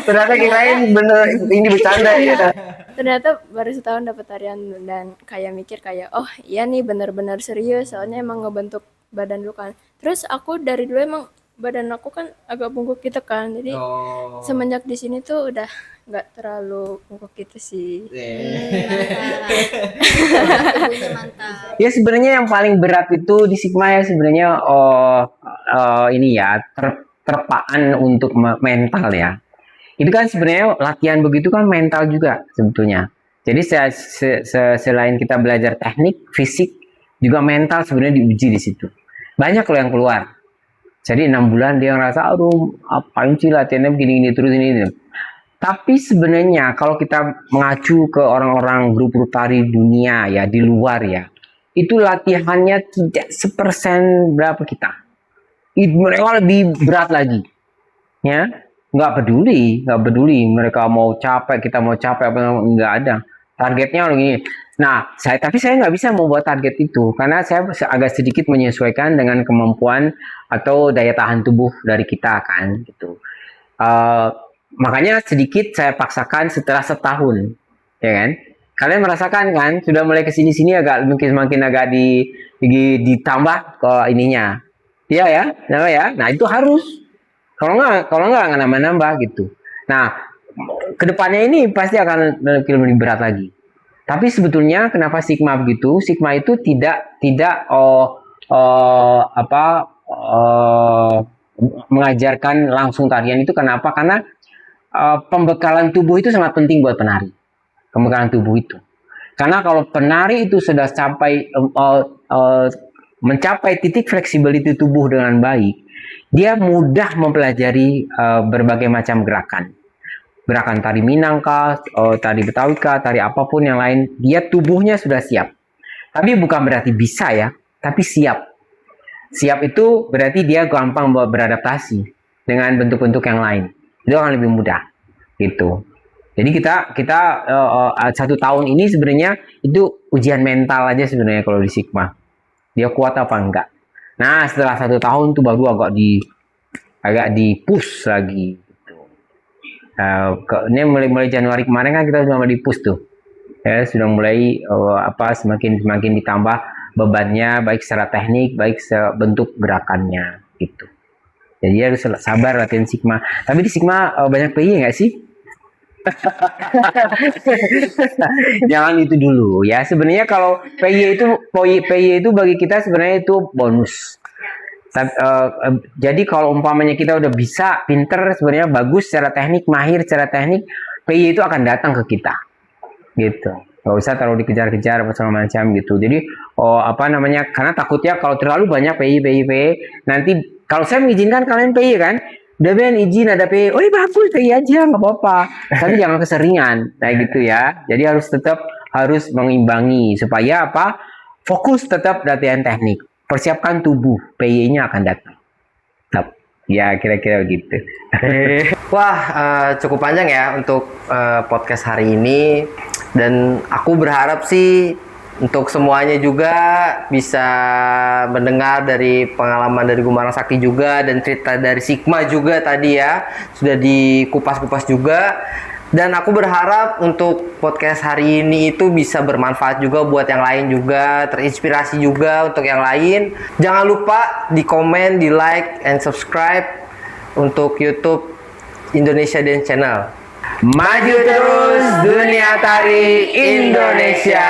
Ternyata kirain bener ini bercanda ya. Ternyata baru setahun dapat tarian dan kayak mikir kayak oh iya nih benar-benar serius soalnya emang ngebentuk badan dulu kan. Terus aku dari dulu emang badan aku kan agak bungkuk gitu kan. Jadi Oh. semenjak di sini tuh udah nggak terlalu bungkuk gitu sih. Tubuhnya mantap. Ya sebenarnya yang paling berat itu di Sigma ya sebenarnya ini ya terpaan untuk mental ya. Itu kan sebenarnya latihan begitu kan mental juga sebetulnya. Jadi selain kita belajar teknik, fisik, juga mental sebenarnya diuji di situ. Banyak loh yang keluar. Jadi 6 bulan dia ngerasa, aduh apain sih latihannya begini-gini terus ini. Tapi sebenarnya kalau kita mengacu ke orang-orang grup-grup tari dunia ya di luar ya, itu latihannya tidak 1% berapa kita. Mereka lebih berat lagi, ya nggak peduli mereka mau capek kita mau capek apa nggak ada targetnya begini. Nah tapi saya nggak bisa membuat target itu karena saya agak sedikit menyesuaikan dengan kemampuan atau daya tahan tubuh dari kita kan gitu. Makanya sedikit saya paksakan setelah setahun, ya kan? Kalian merasakan kan sudah mulai kesini-sini agak mungkin semakin agak ditambah ke ininya, iya ya, nah itu harus. Kalau nggak nambah gitu. Nah, kedepannya ini pasti akan lebih berat lagi. Tapi sebetulnya kenapa Sigma begitu? Sigma itu tidak mengajarkan langsung tarian itu. Kenapa? Karena pembekalan tubuh itu sangat penting buat penari. Pembekalan tubuh itu. Karena kalau penari itu sudah mencapai titik fleksibilitas tubuh dengan baik, dia mudah mempelajari berbagai macam gerakan tari Minang kah, tari Betawi kah, tari apapun yang lain, dia tubuhnya sudah siap. Tapi bukan berarti bisa ya, tapi siap. Siap itu berarti dia gampang beradaptasi dengan bentuk-bentuk yang lain. Itu akan lebih mudah, gitu. Jadi kita 1 tahun ini sebenarnya itu ujian mental aja sebenarnya kalau di Sigma. Dia kuat apa enggak. Nah setelah 1 tahun tuh baru agak di push lagi gitu. Ini mulai Januari kemarin kan kita sudah mulai di push tuh ya, sudah mulai semakin ditambah bebannya baik secara teknik baik bentuk gerakannya gitu. Jadi harus sabar latihan Sigma. Tapi di Sigma banyak PY nggak sih? Jangan itu dulu ya. Sebenarnya kalau PY itu bagi kita sebenarnya itu bonus. Jadi kalau umpamanya kita udah bisa pinter sebenarnya bagus secara teknik, mahir secara teknik, PY itu akan datang ke kita gitu. Gak usah terlalu dikejar-kejar apa segala macam gitu. Jadi karena takutnya kalau terlalu banyak PY nanti kalau saya mengizinkan kalian PY kan, udah Ben izin ada PY, oh bagus PY aja nggak apa-apa, tapi jangan keseringan kayak gitu ya. Jadi harus mengimbangi supaya fokus tetap latihan teknik, persiapkan tubuh, PY-nya akan datang. Ya kira-kira begitu. Wah, cukup panjang ya untuk podcast hari ini. Dan aku berharap sih untuk semuanya juga bisa mendengar dari pengalaman dari Gumarang Sakti juga dan cerita dari Sigma juga tadi ya. Sudah dikupas-kupas juga. Dan aku berharap untuk podcast hari ini itu bisa bermanfaat juga buat yang lain juga, terinspirasi juga untuk yang lain. Jangan lupa di komen, di like, and subscribe untuk YouTube Indonesia Dance Channel. Maju terus dunia tari Indonesia.